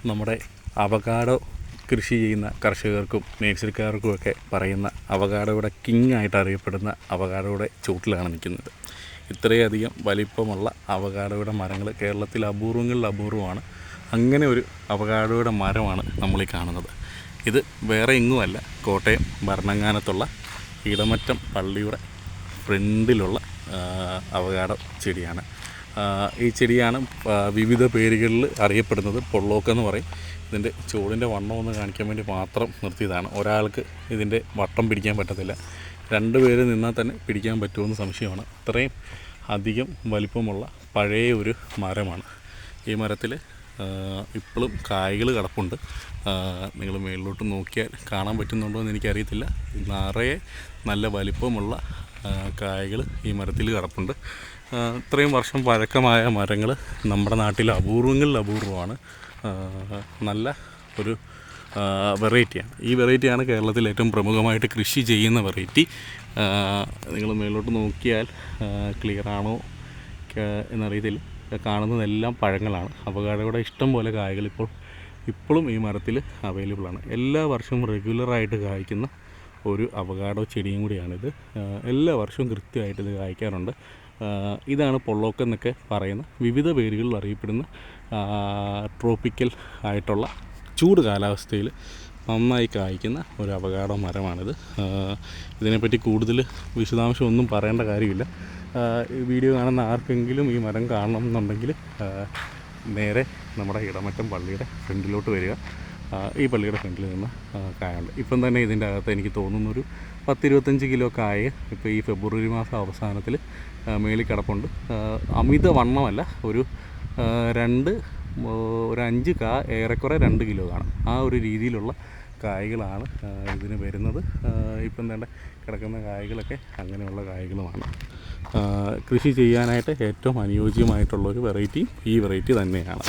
നമ്മുടെ അവകാഡോ കൃഷി ചെയ്യുന്ന കർഷകർക്കും നേഴ്സറിക്കാർക്കുമൊക്കെ പറയുന്ന അവകാഡോയുടെ കിങ് ആയിട്ട് അറിയപ്പെടുന്ന അവകാഡോയുടെ ചുവട്ടിലാണ് നിൽക്കുന്നത്. ഇത്രയധികം വലിപ്പമുള്ള അവകാഡോയുടെ മരങ്ങൾ കേരളത്തിൽ അപൂർവങ്ങളിൽ അപൂർവമാണ്. അങ്ങനെ ഒരു അവകാഡോയുടെ മരമാണ് നമ്മളീ കാണുന്നത്. ഇത് വേറെ എങ്ങുമല്ല, കോട്ടയം ഭരണങ്ങാനത്തുള്ള ഇടമറ്റം പള്ളിയുടെ ഫ്രണ്ടിലുള്ള അവകാഡോ ചെടിയാണ്. ഈ ചെടിയാണ് വിവിധ പേരുകളിൽ അറിയപ്പെടുന്നത്. പൊള്ളോക്കെന്ന് പറയും. ഇതിൻ്റെ ചുവടിൻ്റെ വണ്ണം ഒന്ന് കാണിക്കാൻ വേണ്ടി മാത്രം നിർത്തിയതാണ്. ഒരാൾക്ക് ഇതിൻ്റെ വട്ടം പിടിക്കാൻ പറ്റത്തില്ല, 2 പേര് നിന്നാൽ തന്നെ പിടിക്കാൻ പറ്റുമെന്ന് സംശയമാണ്. അത്രയും അധികം വലിപ്പമുള്ള പഴയ ഒരു മരമാണ്. ഈ മരത്തിൽ ഇപ്പോഴും കായ്കൾ കിടപ്പുണ്ട്. നിങ്ങൾ മേളിലോട്ട് നോക്കിയാൽ കാണാൻ പറ്റുന്നുണ്ടോ എന്ന് എനിക്കറിയത്തില്ല. നിറയെ നല്ല വലിപ്പമുള്ള കായ്കൾ ഈ മരത്തിൽ കിടപ്പുണ്ട്. ഇത്രയും വർഷം പഴക്കമായ മരങ്ങൾ നമ്മുടെ നാട്ടിൽ അപൂർവങ്ങളിൽ അപൂർവമാണ്. നല്ല ഒരു വെറൈറ്റിയാണ്. ഈ വെറൈറ്റിയാണ് കേരളത്തിൽ ഏറ്റവും പ്രമുഖമായിട്ട് കൃഷി ചെയ്യുന്ന വെറൈറ്റി. നിങ്ങൾ മേലോട്ട് നോക്കിയാൽ ക്ലിയറാണോ എന്നറിയത്തില്ല. കാണുന്നതെല്ലാം പഴങ്ങളാണ്. അവകാഡോയുടെ ഇഷ്ടം പോലെ കായ്കൾ ഇപ്പോഴും ഈ മരത്തിൽ അവൈലബിളാണ്. എല്ലാ വർഷവും റെഗുലറായിട്ട് കായ്ക്കുന്ന ഒരു അവകാഡോ ചെടിയും കൂടിയാണിത്. എല്ലാ വർഷവും കൃത്യമായിട്ട് ഇത് കായ്ക്കാറുണ്ട്. ഇതാണ് പൊള്ളോക്ക് എന്നൊക്കെ പറയുന്ന, വിവിധ പേരുകളിൽ അറിയപ്പെടുന്ന ട്രോപ്പിക്കൽ ആയിട്ടുള്ള ചൂട് കാലാവസ്ഥയിൽ നന്നായി കായ്ക്കുന്ന ഒരു അവകാഡോ മരമാണിത്. ഇതിനെപ്പറ്റി കൂടുതൽ വിശദാംശമൊന്നും പറയേണ്ട കാര്യമില്ല. വീഡിയോ കാണുന്ന ആർക്കെങ്കിലും ഈ മരം കാണണം എന്നുണ്ടെങ്കിൽ നേരെ നമ്മുടെ ഇടമറ്റം പള്ളിയുടെ ഫ്രണ്ടിലോട്ട് വരിക. ഈ പള്ളിയുടെ ഫ്രണ്ടിൽ നിന്ന് കായുണ്ട്. ഇപ്പം തന്നെ ഇതിൻ്റെ അകത്ത് എനിക്ക് തോന്നുന്നൊരു 10-25 കിലോ കായ ഇപ്പോൾ ഈ ഫെബ്രുവരി മാസം അവസാനത്തിൽ മേളിൽ കിടപ്പുണ്ട്. അമിത വണ്ണമല്ല, ഒരു 5 കാ ഏറെക്കുറെ 2 കിലോ കാണും. ആ ഒരു രീതിയിലുള്ള കായ്കളാണ് ഇതിന് വരുന്നത്. ഇപ്പം തന്നെ കിടക്കുന്ന കായ്കളൊക്കെ അങ്ങനെയുള്ള കായ്കളുമാണ്. കൃഷി ചെയ്യാനായിട്ട് ഏറ്റവും അനുയോജ്യമായിട്ടുള്ളൊരു വെറൈറ്റി ഈ വെറൈറ്റി തന്നെയാണ്.